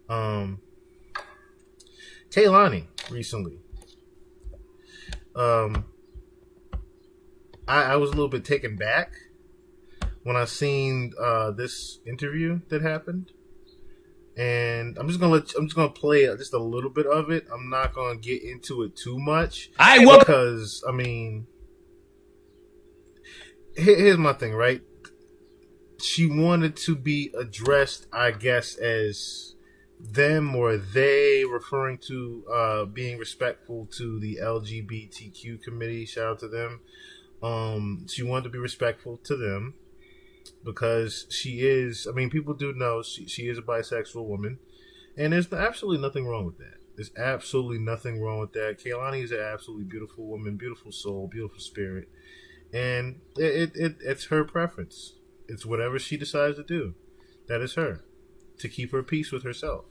Um, Khelani recently. Um, I was a little bit taken back when I seen this interview that happened, and I'm just gonna play just a little bit of it. I'm not gonna get into it too much because I mean, here's my thing, right? She wanted to be addressed, I guess, as them or they, referring to being respectful to the LGBTQ committee. Shout out to them. She wanted to be respectful to them because she is. I mean, people do know she is a bisexual woman, and there's absolutely nothing wrong with that. There's absolutely nothing wrong with that. Khelani is an absolutely beautiful woman, beautiful soul, beautiful spirit, and it's her preference. It's whatever she decides to do. That is her. To keep her peace with herself.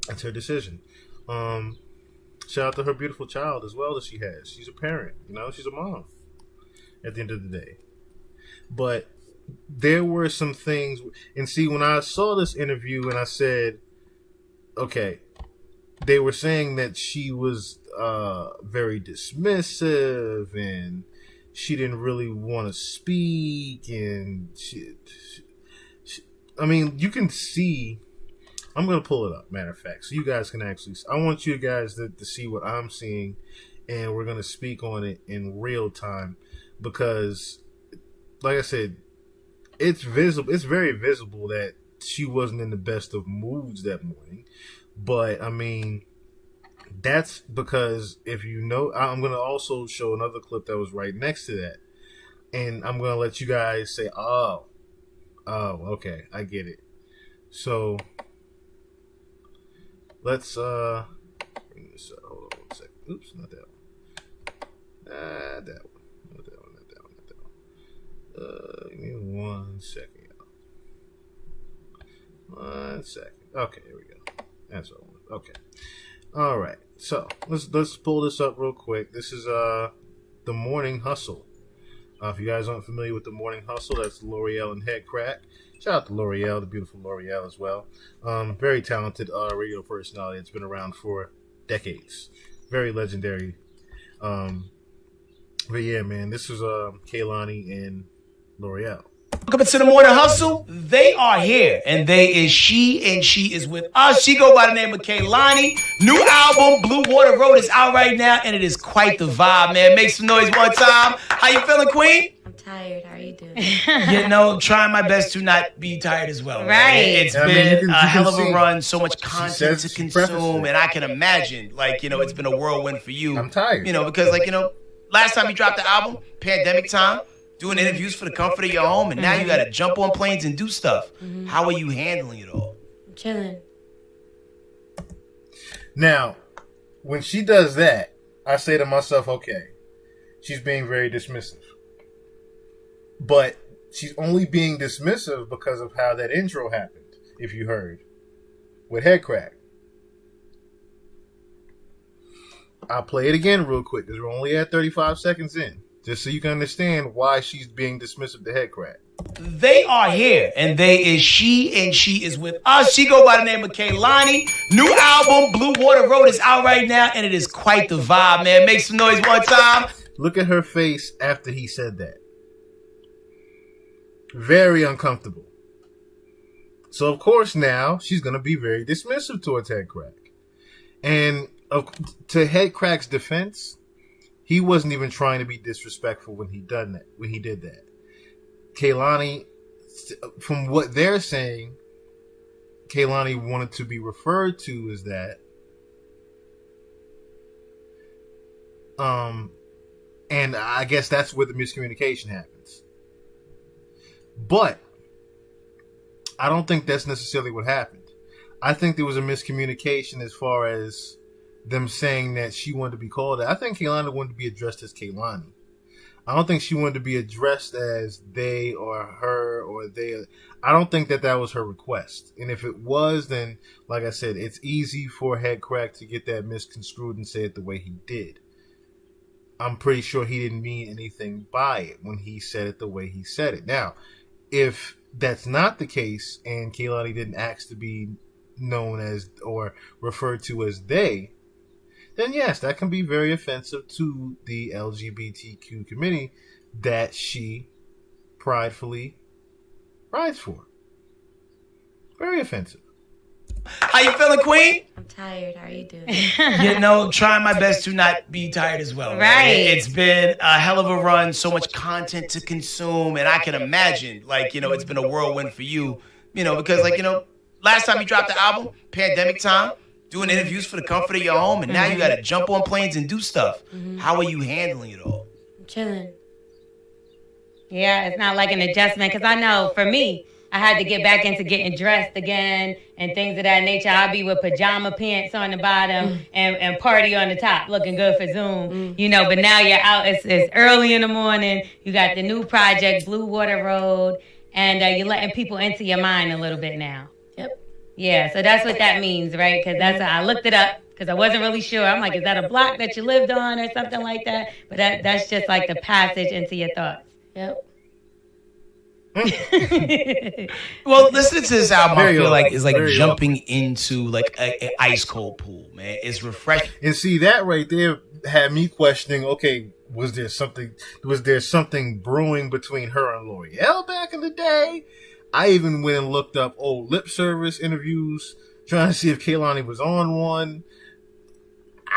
That's her decision. Shout out to her beautiful child as well that she has. She's a parent, she's a mom at the end of the day. But there were some things, and see, when I saw this interview and I said, okay, they were saying that she was very dismissive and she didn't really want to speak, and I mean, you can see. I'm going to pull it up, matter of fact, so you guys can actually. I want you guys to see what I'm seeing, and we're going to speak on it in real time because, like I said, it's visible. It's very visible that she wasn't in the best of moods that morning. But I mean, that's because if you know, I'm going to also show another clip that was right next to that, and I'm going to let you guys say, "Oh, okay, I get it." So let's bring this up. Hold on one second. Oops, not that one. That one. Not that one. Not that one. Not that one. Give me 1 second, y'all. 1 second. Okay, here we go. That's what I want. Okay. All right. So let's pull this up real quick. This is the Morning Hustle. If you guys aren't familiar with the Morning Hustle, that's L'Oreal and Head Crack. Shout out to L'Oreal, the beautiful L'Oreal as well. Very talented radio personality that's been around for decades. Very legendary. But yeah, man, this is Khelani and L'Oreal. Welcome to the Morning Hustle. They are here, and they is she, and she is with us. She go by the name of Khelani. New album, Blue Water Road, is out right now, and it is quite the vibe, man. Make some noise one time. How you feeling, Queen? I'm tired. How are you doing? Trying my best to not be tired as well. Right. It's been a hell of a run, so much content to consume, and I can imagine, it's been a whirlwind for you. I'm tired. Because, last time you dropped the album, pandemic time, doing interviews for the comfort of your home, and now you got to jump on planes and do stuff. Mm-hmm. How are you handling it all? I'm chilling. Now, when she does that, I say to myself, okay, she's being very dismissive. But she's only being dismissive because of how that intro happened, if you heard, with Head Crack. I'll play it again real quick because we're only at 35 seconds in. Just so you can understand why she's being dismissive to Head Crack. They are here, and they is she, and she is with us. She go by the name of Khelani. New album, Blue Water Road, is out right now, and it is quite the vibe, man. Make some noise one time. Look at her face after he said that. Very uncomfortable. So, of course, now she's going to be very dismissive towards Head Crack. And to Head Crack's defense, he wasn't even trying to be disrespectful when he did that. Khelani, from what they're saying, Khelani wanted to be referred to as that. And I guess that's where the miscommunication happens. But I don't think that's necessarily what happened. I think there was a miscommunication as far as them saying that she wanted to be called that. I think Khelani wanted to be addressed as Khelani. I don't think she wanted to be addressed as they or her or they. I don't think that was her request. And if it was, then, like I said, it's easy for Head Crack to get that misconstrued and say it the way he did. I'm pretty sure he didn't mean anything by it when he said it the way he said it. Now, if that's not the case and Khelani didn't ask to be known as or referred to as they, then yes, that can be very offensive to the LGBTQ community that she pridefully rides for. Very offensive. How you feeling, Queen? I'm tired. How are you doing? Trying my best to not be tired as well. Right. It's been a hell of a run, so much content to consume, and I can imagine, it's been a whirlwind for you, because, last time you dropped the album, pandemic time, doing interviews for the comfort of your home, and now you got to jump on planes and do stuff. How are you handling it all? I'm chilling. Yeah, it's not like an adjustment, because I know for me, I had to get back into getting dressed again and things of that nature. I'll be with pajama pants on the bottom and party on the top, looking good for Zoom. But now you're out. It's early in the morning. You got the new project, Blue Water Road, and you're letting people into your mind a little bit now. Yep. Yeah, so that's what that means, right? Because I looked it up because I wasn't really sure. I'm like, is that a block that you lived on or something like that? But that's just like the passage into your thoughts. Yep. Well, listening to this album, I feel like it's like Very jumping into like an ice cold pool, man. It's refreshing. And see, that right there had me questioning, okay, was there something brewing between her and L'Oreal back in the day? I even went and looked up old lip service interviews, trying to see if Khelani was on one.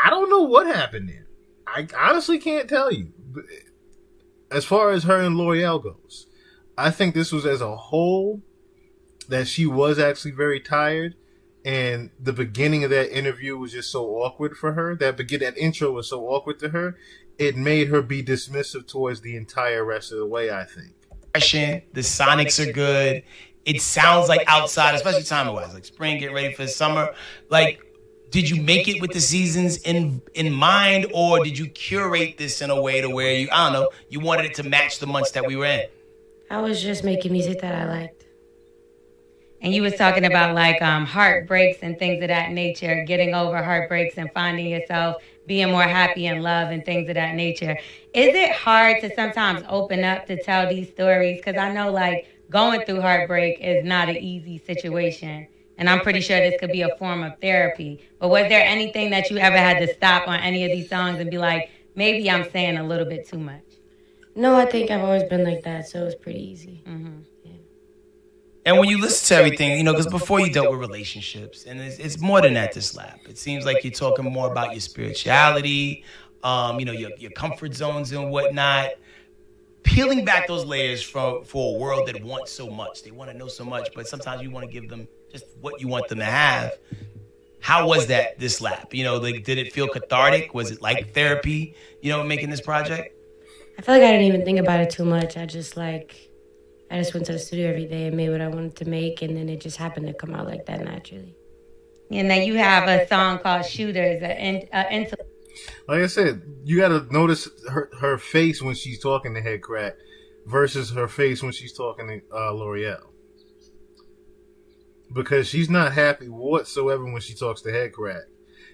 I don't know what happened there. I honestly can't tell you. As far as her and L'Oreal goes, I think this was as a whole that she was actually very tired, and the beginning of that interview was just so awkward for her. That intro was so awkward to her. It made her be dismissive towards the entire rest of the way, I think. The sonics are good. It sounds like outside, especially time-wise, like spring, get ready for summer. Like, did you make it with the seasons in mind, or did you curate this in a way to where you wanted it to match the months that we were in? I was just making music that I liked. And you was talking about like heartbreaks and things of that nature, getting over heartbreaks and finding yourself, being more happy in love and things of that nature. Is it hard to sometimes open up to tell these stories? Because I know like going through heartbreak is not an easy situation. And I'm pretty sure this could be a form of therapy. But was there anything that you ever had to stop on any of these songs and be like, maybe I'm saying a little bit too much? No, I think I've always been like that, so it was pretty easy. Mm-hmm. Yeah. And when you listen to everything, because before you dealt with relationships, and it's more than that, this lap. It seems like you're talking more about your spirituality, your comfort zones and whatnot. Peeling back those layers for a world that wants so much. They want to know so much, but sometimes you want to give them just what you want them to have. How was that this lap? Did it feel cathartic? Was it like therapy, making this project? I feel like I didn't even think about it too much. I just went to the studio every day and made what I wanted to make, and then it just happened to come out like that naturally. And then you have a song called Shooters, Like I said, you got to notice her face when she's talking to Head Crack versus her face when she's talking to L'Oreal. Because she's not happy whatsoever when she talks to Head Crack.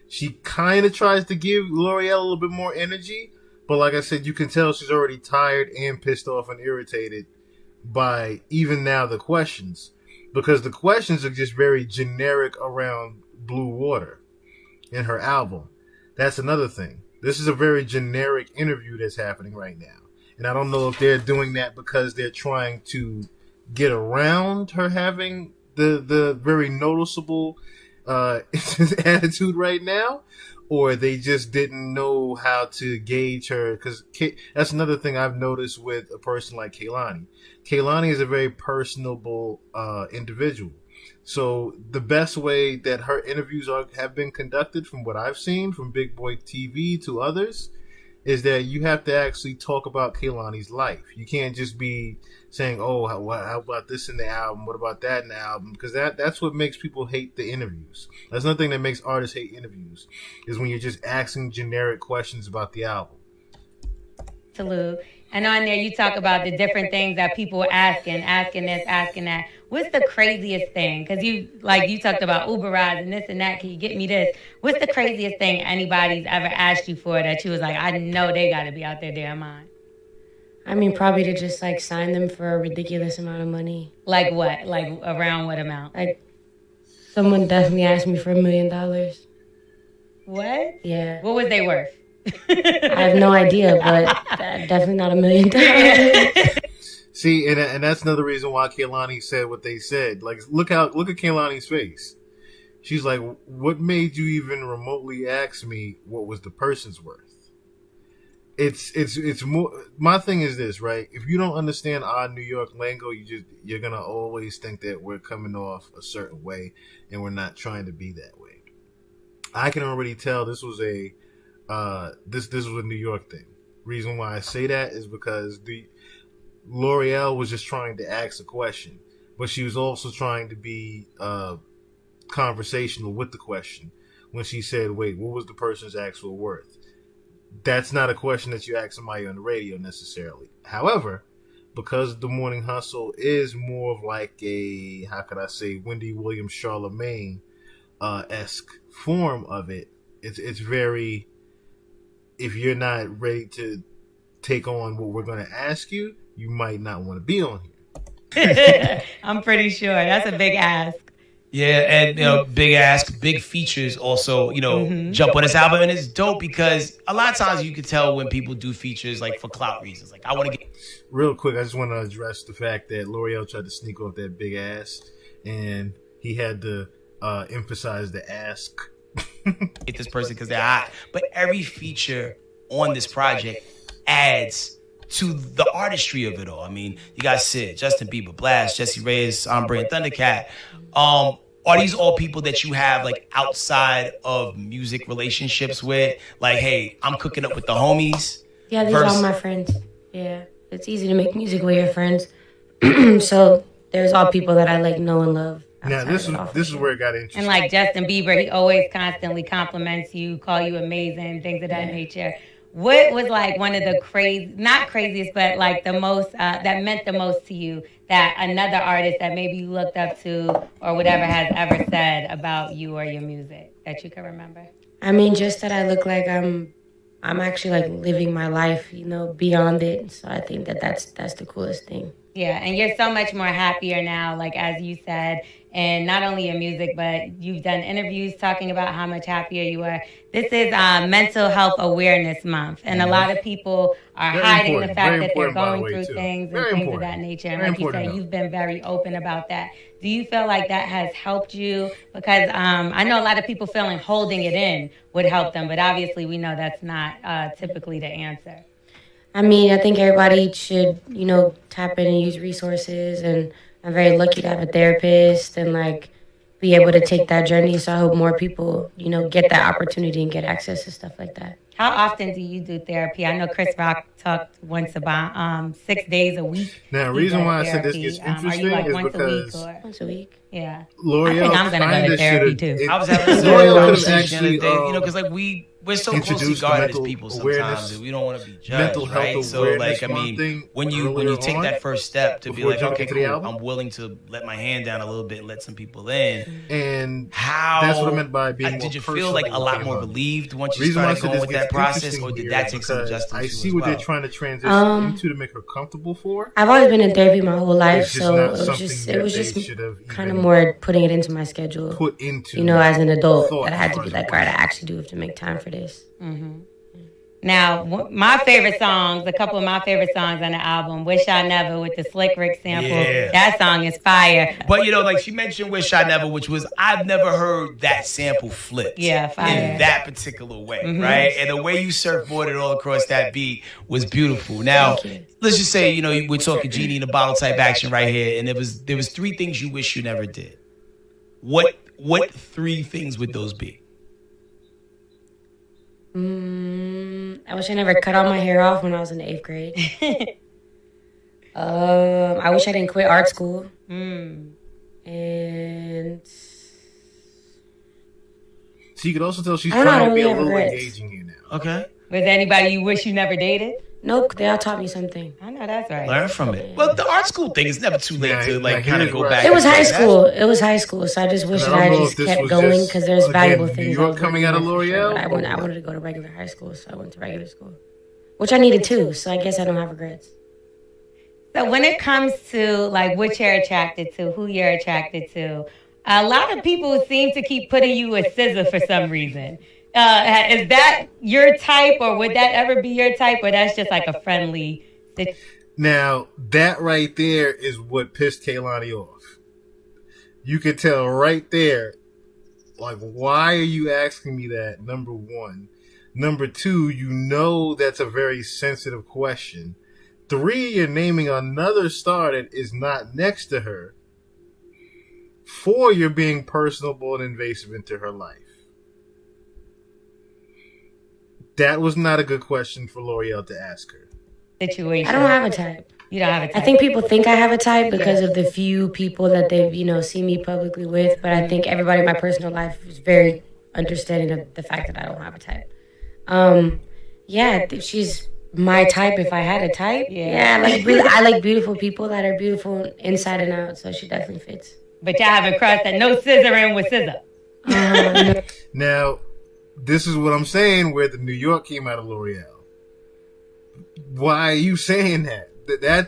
She kind of tries to give L'Oreal a little bit more energy, but like I said, you can tell she's already tired and pissed off and irritated by even now the questions. Because the questions are just very generic around Blue Water in her album. That's another thing. This is a very generic interview that's happening right now. And I don't know if they're doing that because they're trying to get around her having the very noticeable attitude right now, or they just didn't know how to gauge her. Because that's another thing I've noticed with a person like Khelani. Khelani is a very personable individual. So the best way that her interviews have been conducted, from what I've seen from Big Boy TV to others, is that you have to actually talk about Khelani's life. You can't just be saying, "Oh, how about this in the album? What about that in the album?" Because that's what makes people hate the interviews. That's another thing that makes artists hate interviews, is when you're just asking generic questions about the album. Salute. And on there, you talk about the different things that people are asking this, asking that. What's the craziest thing? Because you talked about Uber rides and this and that. Can you get me this? What's the craziest thing anybody's ever asked you for that you was like, I know they got to be out their damn mind? I mean, probably to just sign them for a ridiculous amount of money. Like what? Like around what amount? Like Someone definitely asked me for $1,000,000. What? Yeah. What was they worth? I have no idea, but definitely not $1,000,000. See, and that's another reason why Khelani said what they said. Like, look at Khelani's face. She's like, "What made you even remotely ask me what was the person's worth?" It's more. My thing is this, right? If you don't understand our New York lingo, you're gonna always think that we're coming off a certain way, and we're not trying to be that way. I can already tell this was a this was a New York thing. Reason why I say that is because the L'Oreal was just trying to ask a question, but she was also trying to be conversational with the question when she said, "Wait, what was the person's actual worth?" That's not a question that you ask somebody on the radio necessarily. However, because the Morning Hustle is more of like a, how could I say, Wendy Williams Charlemagne esque form of it, it's very, if you're not ready to take on what we're going to ask you, you might not want to be on here. I'm pretty sure that's a big ask. Yeah, and big ask, big features also, jump on this album, and it's dope because a lot of times you can tell when people do features like for clout reasons. Like I want to get real quick. I just want to address the fact that L'Oreal tried to sneak off that big ass, and he had to emphasize the ask. Get this person because they're hot, but every feature on this project adds to the artistry of it all. I mean, you got Sid, Justin Bieber, Blast, Jessie Reyes, Ombre, and Thundercat. Are these all people that you have like outside of music relationships with? Like, hey, I'm cooking up with the homies. Yeah, these are all my friends. Yeah, it's easy to make music with your friends. So there's all people that I like, know, and love. Now this is where it got interesting. And like Justin Bieber, he always constantly compliments you, call you amazing, things of that nature. What was like one of the not craziest, but like the most, that meant the most to you that another artist that maybe you looked up to or whatever has ever said about you or your music that you can remember? I mean, just that I look like I'm actually like living my life, beyond it. So I think that's the coolest thing. Yeah, and you're so much more happier now, like as you said, and not only your music, but you've done interviews talking about how much happier you are. This is Mental Health Awareness Month, and a lot of people are hiding the fact that they're going through things and things of that nature. And like you said, you've been very open about that. Do you feel like that has helped you? Because I know a lot of people feeling holding it in would help them, but obviously we know that's not typically the answer. I mean, I think everybody should, tap in and use resources. And I'm very lucky to have a therapist and, like, be able to take that journey. So I hope more people, get that opportunity and get access to stuff like that. How often do you do therapy? I know Chris Rock talked once about 6 days a week. Now, the reason why I said this is interesting are you like is once because a week or? Once a week. Yeah. L'Oreal, I think I'm going to go to therapy too. I was having a conversation the other day, because like we're so closely guarded as people sometimes, and we don't want to be judged, right? So like, I mean, when you take that first step to be like, okay, cool, I'm willing to let my hand down a little bit and let some people in. And how that's what I meant by being more did you feel like a lot more relieved once you started going with that process, or did that take some adjustment? I see what they're trying to transition into to make her comfortable for. I've always been in therapy my whole life, so it was just kind of more putting it into my schedule. Put into as an adult, that I had to be like, all right, I actually do have to make time for this. Mm-hmm. Now, my favorite songs, a couple of my favorite songs on the album, Wish I Never with the Slick Rick sample. Yeah. That song is fire. But, like she mentioned Wish I Never, which was, I've never heard that sample flipped. Yeah, fire. In that particular way, right? And the way you surfboarded all across that beat was beautiful. Now, let's just say, we're talking Genie in a Bottle type action right here, and there was 3 things you wish you never did. What 3 things would those be? I wish I never cut all my hair off when I was in the 8th grade. I wish I didn't quit art school. And so you could also tell she's trying to be a little engaging here now. Okay. Was there anybody you wish you never dated? Nope, they all taught me something. I know that's right. Learn from it. Well, the art school thing is never too late to kind of go back. It was high school. So I just wish that I just kept going because there's valuable things. New York coming out of L'Oreal? I wanted to go to regular high school, so I went to regular school, which I needed too. So I guess I don't have regrets. So when it comes to like what you're attracted to, who you're attracted to, A lot of people seem to keep putting you with SZA for some reason. Is that your type, or would that ever be your type, or that's just like a friendly situation? Now, that right there is what pissed Khelani off. You could tell right there, like, why are you asking me that, number one? Number two, you know that's a very sensitive question. Three, you're naming another star that is not next to her. Four, you're being personable and invasive into her life. That was not a good question for L'Oreal to ask her. Situation. I don't have a type. You don't have a type. I think people think I have a type because of the few people that they've, seen me publicly with. But I think everybody in my personal life is very understanding of the fact that I don't have a type. Yeah, she's my type if I had a type. Yeah, I like beautiful people that are beautiful inside and out. So she definitely fits. But y'all haven't crossed that no scissoring with SZA. Now, this is what I'm saying where the New York came out of L'Oreal. Why are you saying that?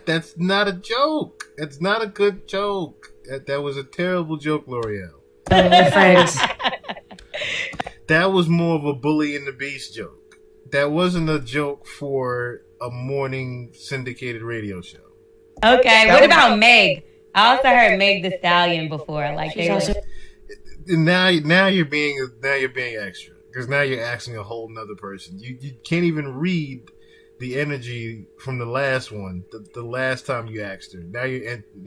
That's not a joke. That's not a good joke. That was a terrible joke, L'Oreal. Friends. That was more of a Bully and the Beast joke. That wasn't a joke for a morning syndicated radio show. Okay, what about Meg? I also heard Meg the Stallion before. Like they also. Now you're being extra because now you're asking a whole nother person. You can't even read the energy from the last one. The last time you asked her. Now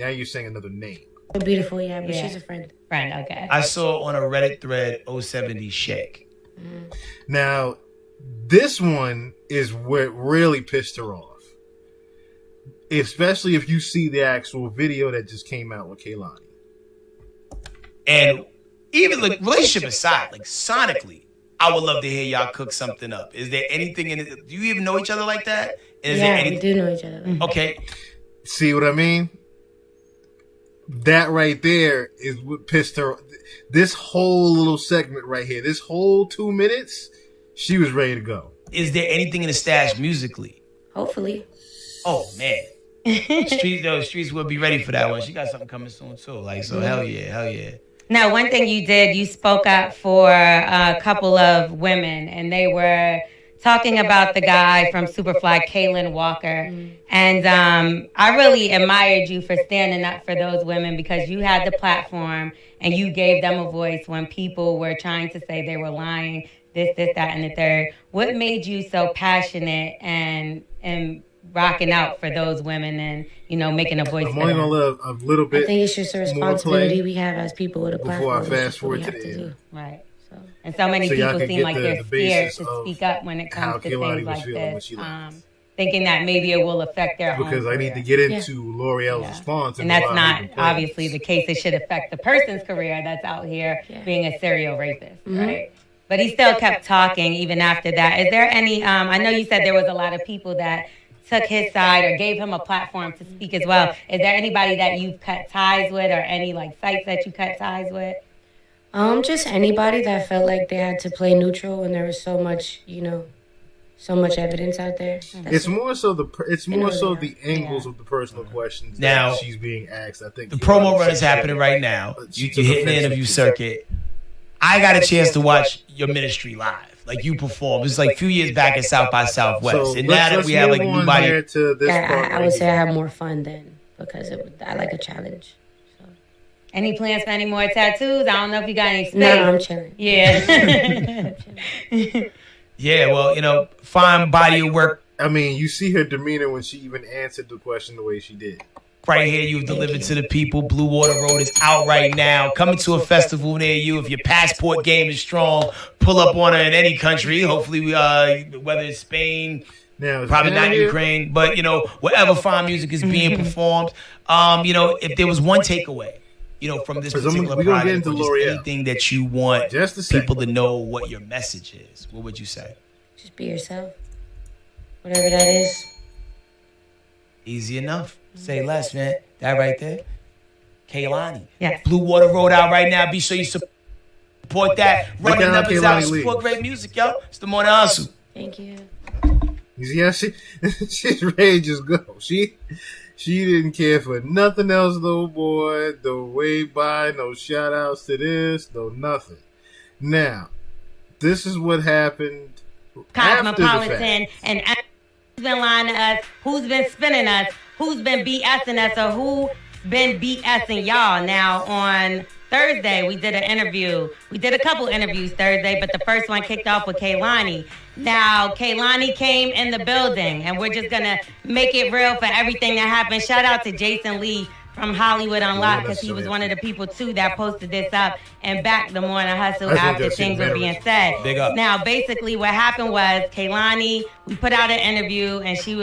you're saying another name. Beautiful, yeah, but she's a friend. Friend, okay. I saw on a Reddit thread 070 Shake. Now, this one is what really pissed her off. Especially if you see the actual video that just came out with Khelani. And even like relationship aside, like sonically, I would love to hear y'all cook something up. Is there anything in it? Do you even know each other like that? We do know each other. Okay. See what I mean? That right there is what pissed her. This whole little segment right here, this whole 2 minutes, she was ready to go. Is there anything in the stash musically? Hopefully. Oh man. Streets will be ready for that one. She got something coming soon too. Like, so hell yeah. Now, one thing you did, you spoke up for a couple of women, and they were talking about the guy from Superfly, Kalen Walker. And I really admired you for standing up for those women because you had the platform and you gave them a voice when people were trying to say they were lying, this, that, and the third. What made you so passionate and rocking out for those women and, making a voice I'm for only them? going to let a little bit. I think it's just a responsibility we have as people with a platform. Before I fast forward to the end. Right. And so many people seem like they're scared to speak up when it comes to things like this, thinking that maybe it will affect their own Because I need career. to get into L'Oreal's response. And that's not obviously the case. It should affect the person's career that's out here being a serial rapist, right? But he still kept talking even after that. Is there any, I know you said there was a lot of people that took his side or gave him a platform to speak as well. Is there anybody that you've cut ties with or any sites that you cut ties with? Just anybody that felt like they had to play neutral when there was so much, so much evidence out there. It's more so the angles of the personal questions now, that she's being asked. I think the promo run is happening right now. You're hitting the interview circuit. I got a chance to watch your ministry live. Like you perform. It was like a few years back at South by Southwest. So and now that we have like new body. I would say I have more fun then because I like a challenge. Any plans for any more tattoos? I don't know if you got any space. No, I'm chilling. Yeah. Yeah, well, fine body of work. I mean, you see her demeanor when she even answered the question the way she did. Right here, you've delivered to the people. Blue Water Road is out right now. Coming to a festival near you. If your passport game is strong, pull up on her in any country. Hopefully, whether it's Spain, now, probably not Ukraine, but, wherever fine music is being performed. If there was one takeaway, from this particular project, or just anything that you want people to know what your message is, what would you say? Just be yourself. Whatever that is. Easy enough. Say less, man. That right there. Khelani. Yes. Blue Water Road out right now. Be sure you support that. Run the numbers out. Support great music, yo. It's the Morning Hustle. Thank you. Yeah, she's ready to just go. She didn't care for nothing else, little boy. No wave by, no shout outs to this, no nothing. Now, this is what happened after the Cosmopolitan fact. and who's been lying to us, who's been spinning us, who's been BSing us, or who been BSing y'all. Now, on Thursday, we did an interview. We did a couple interviews Thursday, but the first one kicked off with Khelani. Now, Khelani came in the building, and we're just going to make it real for everything that happened. Shout out to Jason Lee from Hollywood Unlocked, because he was one of the people, too, that posted this up and backed the Morning Hustle after things were being said. Big up. Now, basically, what happened was Khelani, we put out an interview, and she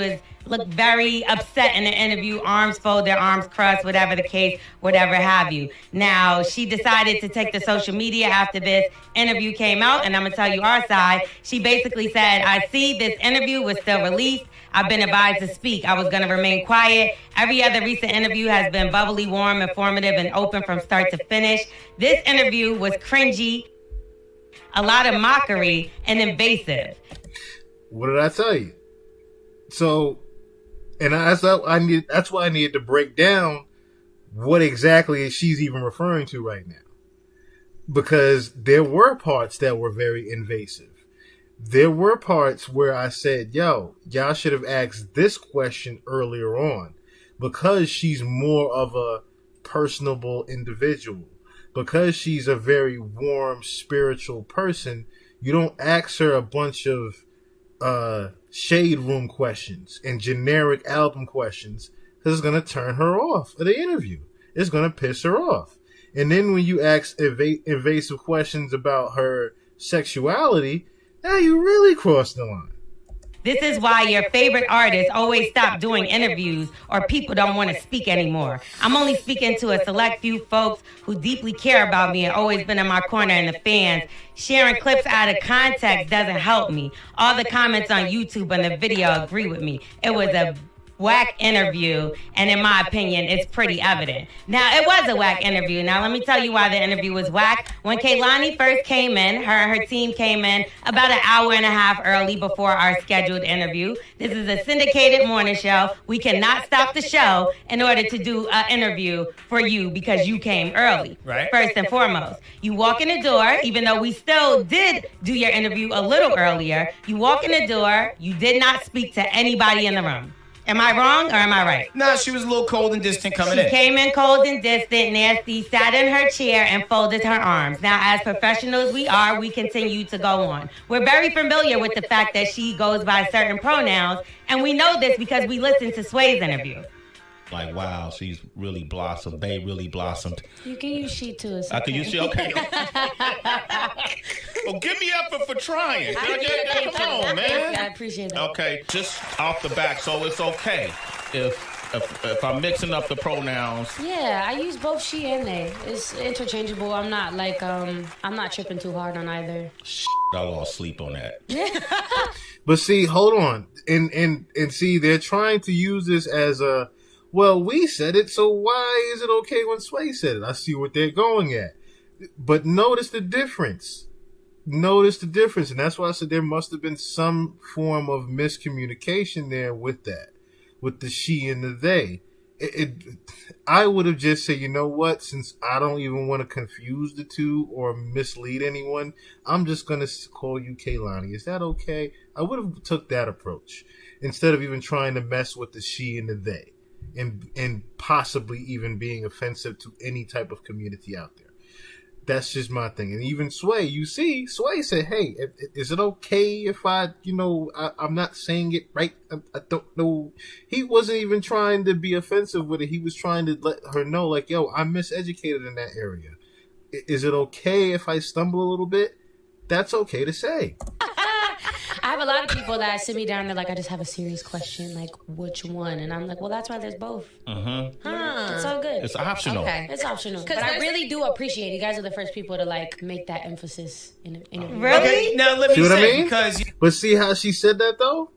looked very upset in the interview, arms folded, arms crossed, whatever the case, whatever have you. Now, she decided to take to social media after this interview came out, and I'm going to tell you our side. She basically said, I see this interview was still released. I've been advised to speak. I was going to remain quiet. Every other recent interview has been bubbly, warm, informative, and open from start to finish. This interview was cringy, a lot of mockery, and invasive. What did I tell you? So, and that's why I needed to break down what exactly she's even referring to right now. Because there were parts that were very invasive. There were parts where I said, yo, y'all should have asked this question earlier on. Because she's more of a personable individual. Because she's a very warm, spiritual person, you don't ask her a bunch of shade room questions and generic album questions. This is going to turn her off of the interview. It's going to piss her off. And then when you ask invasive questions about her sexuality, now you really crossed the line. This is why your favorite artists always stop doing interviews, or people don't want to speak anymore. I'm only speaking to a select few folks who deeply care about me and always been in my corner, and the fans. Sharing clips out of context doesn't help me. All the comments on YouTube and the video agree with me. It was a whack interview, and in my opinion, it's pretty evident. Now, it was a whack interview. Now, let me tell you why the interview was whack. When Khelani first came in, her and her team came in about an hour and a half early before our scheduled interview. This is a syndicated morning show. We cannot stop the show in order to do an interview for you because you came early. Right. First and foremost, you walk in the door, even though we still did do your interview a little earlier. You walk in the door, you did not speak to anybody in the room. Am I wrong or am I right? Nah, she was a little cold and distant coming in. She came in cold and distant, nasty, sat in her chair and folded her arms. Now, as professionals we are, we continue to go on. We're very familiar with the fact that she goes by certain pronouns, and we know this because we listened to Sway's interview. Like, wow, she's really blossomed. Bae really blossomed. You can use she too. It's I can use she. Okay. Well, give me effort for trying. Come on, man. I appreciate that. Okay, just off the back, so it's okay if I'm mixing up the pronouns. Yeah, I use both she and they. It's interchangeable. I'm not tripping too hard on either. I'll all sleep on that. But see, hold on, and see, they're trying to use this as a, well, we said it, so why is it okay when Sway said it? I see what they're going at. But notice the difference. Notice the difference. And that's why I said there must have been some form of miscommunication there with that. With the she and the they. I would have just said, you know what? Since I don't even want to confuse the two or mislead anyone, I'm just going to call you Khelani. Is that okay? I would have took that approach. Instead of even trying to mess with the she and the they. And possibly even being offensive to any type of community out there. That's just my thing. And even Sway, you see, Sway said, hey, is it okay if I'm not saying it right? I don't know. He wasn't even trying to be offensive with it. He was trying to let her know, like, yo, I'm miseducated in that area. Is it okay if I stumble a little bit? That's okay to say. I have a lot of people that sit me down and they're like, I just have a serious question, like, which one? And I'm like, well, that's why there's both. It's all good. It's optional. Okay. It's optional. But I really do appreciate it. You guys are the first people to, like, make that emphasis in it. Really? Okay, now let me See what I say, mean? because But see how she said that, though?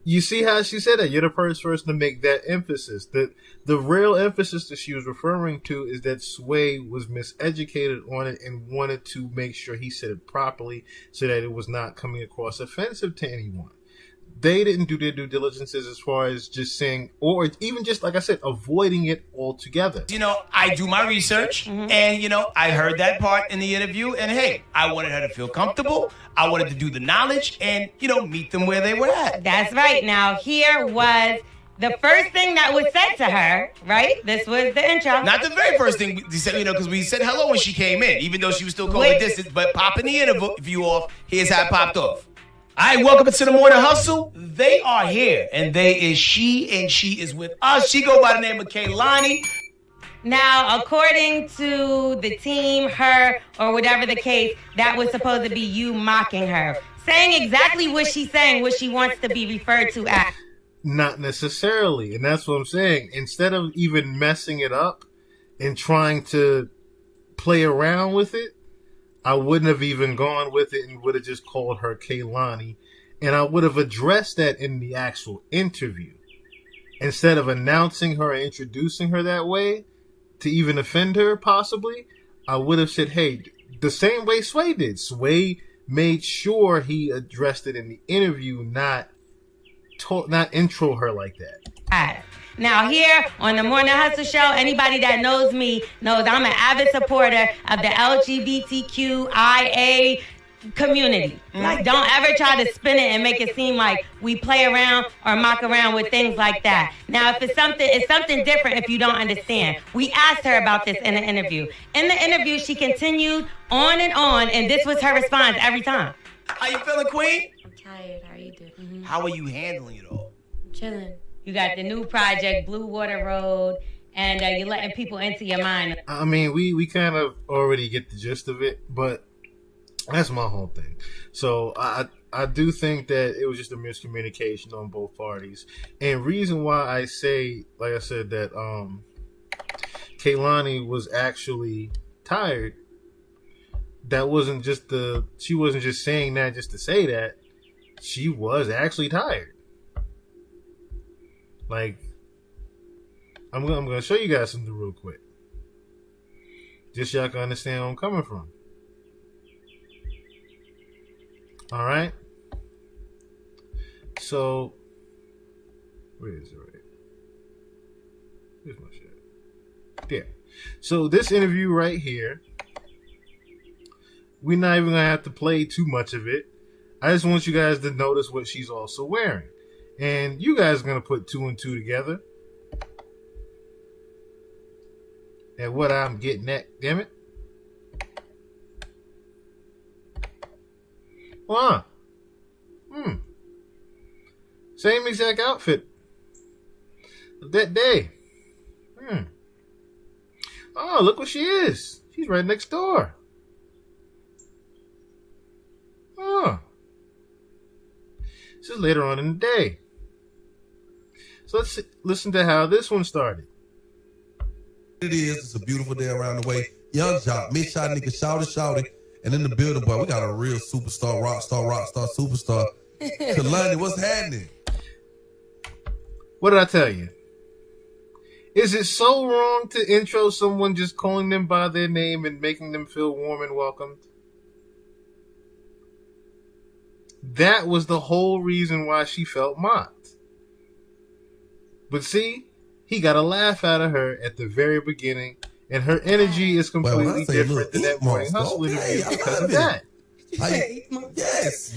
You see how she said that? You're the first person to make that emphasis. The real emphasis that she was referring to is that Sway was miseducated on it and wanted to make sure he said it properly so that it was not coming across offensive to anyone. they didn't do their due diligences as far as just saying, or even just like I said, avoiding it altogether. I do my research, and I heard that part in the interview, and hey, I wanted her to feel comfortable. I wanted to do the knowledge, and meet them where they were at. That's right. Now, here was the first thing that was said to her, right? This was the intro. Not the very first thing we said, because we said hello when she came in, even though she was still COVID distance. But popping the interview off, here's how it popped off. All right, welcome to the Morning Hustle. They are here, and they is she, and she is with us. She go by the name of Khelani. Now, according to the team, her, or whatever the case, that was supposed to be you mocking her, saying exactly what she's saying, what she wants to be referred to as. Not necessarily, and that's what I'm saying. Instead of even messing it up and trying to play around with it, I wouldn't have even gone with it and would have just called her Khelani, and I would have addressed that in the actual interview. Instead of announcing her and introducing her that way, to even offend her, possibly, I would have said, hey, the same way Sway did. Sway made sure he addressed it in the interview, not intro her like that. Now here on the Morning Hustle Show, anybody that knows me knows I'm an avid supporter of the LGBTQIA community. Like, don't ever try to spin it and make it seem like we play around or mock around with things like that. Now, if it's something different if you don't understand. We asked her about this in the interview. In the interview, she continued on, and this was her response every time. How you feeling, Queen? I'm tired. How are you doing? Mm-hmm. How are you handling it all? I'm chilling. You got the new project, Blue Water Road, and you're letting people into your mind. I mean, we kind of already get the gist of it, but that's my whole thing. So I do think that it was just a miscommunication on both parties. And reason why I say, like I said, that Khelani was actually tired, that wasn't just she wasn't just saying that just to say that. She was actually tired. Like, I'm gonna show you guys something real quick, just so y'all can understand where I'm coming from. All right. So, where is it? Right? Here's my shit. There. So this interview right here, we're not even gonna have to play too much of it. I just want you guys to notice what she's also wearing. And you guys are going to put two and two together. And what I'm getting at, damn it. Same exact outfit of that day. Oh, look what she is. She's right next door. Oh. This is later on in the day. So let's listen to how this one started. It is. It's a beautiful day around the way. Young Jock, mid-shot nigga, shouty. And in the building, boy, we got a real superstar, rock star, superstar. Khelani, what's happening? What did I tell you? Is it so wrong to intro someone just calling them by their name and making them feel warm and welcomed? That was the whole reason why she felt mocked. But see, he got a laugh out of her at the very beginning, and her energy is completely different than that Morning Hustle interview because of that. Yes,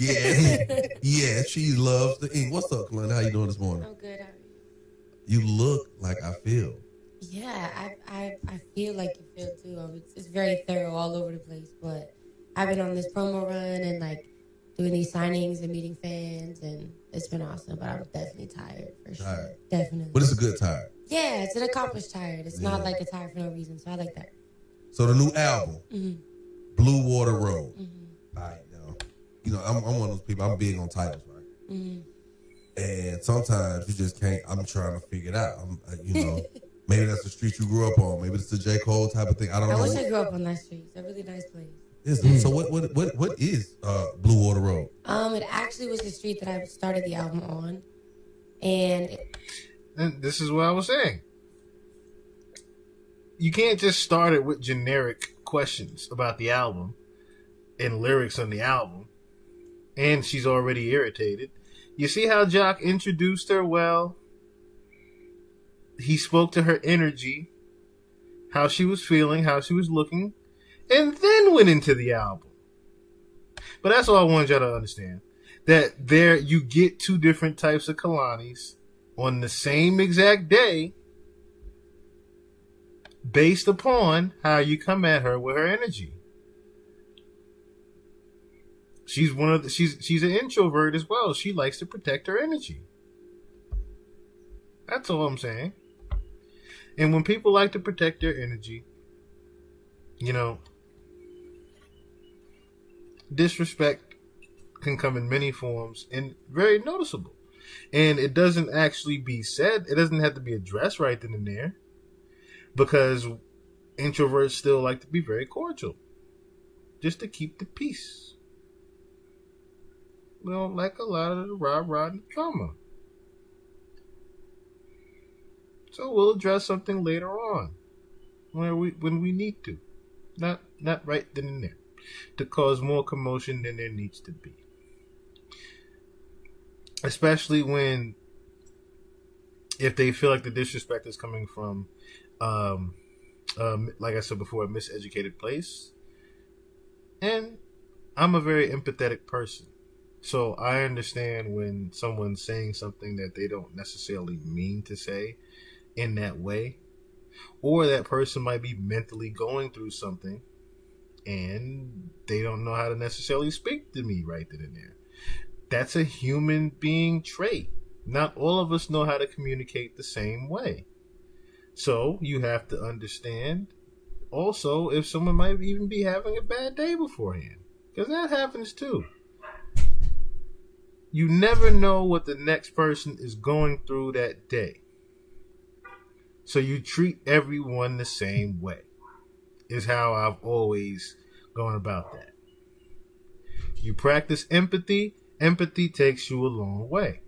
yeah, she loves the ink. What's up, Khelani? How you doing this morning? I'm good. How are You you? look like I feel. Yeah, I feel like you feel too. It's very thorough all over the place, but I've been on this promo run and like doing these signings and meeting fans, and it's been awesome. But I'm definitely tired for sure. Definitely. But it's a good tired. Yeah, it's an accomplished tired. It's not like a tired for no reason. So I like that. So the new album, Blue Water Road. All right, I'm one of those people. I'm big on titles, right? And sometimes you just can't. I'm trying to figure it out. Maybe that's the street you grew up on. Maybe it's the J. Cole type of thing. I don't know. I wish I grew up on that street. It's a really nice place. So what is Blue Water Road? It actually was the street that I started the album on, and this is what I was saying. You can't just start it with generic questions about the album and lyrics on the album, and she's already irritated. You see how Jock introduced her well? He spoke to her energy, how she was feeling, how she was looking, and then went into the album. But that's all I wanted y'all to understand. That there you get two different types of Khelanis on the same exact day based upon how you come at her with her energy. She's she's an introvert as well. She likes to protect her energy. That's all I'm saying. And when people like to protect their energy, you know, disrespect can come in many forms and very noticeable. And it doesn't actually be said, it doesn't have to be addressed right then and there, because introverts still like to be very cordial, just to keep the peace. We don't like a lot of the rah-rah and the drama. So we'll address something later on, when we need to, not right then and there, to cause more commotion than there needs to be. Especially if they feel like the disrespect is coming from, like I said before, a miseducated place. And I'm a very empathetic person, so I understand when someone's saying something that they don't necessarily mean to say in that way, or that person might be mentally going through something and they don't know how to necessarily speak to me right then and there. That's a human being trait. Not all of us know how to communicate the same way. So you have to understand also if someone might even be having a bad day beforehand, because that happens too. You never know what the next person is going through that day. So you treat everyone the same way, is how I've always gone about that. You practice empathy. Empathy takes you a long way.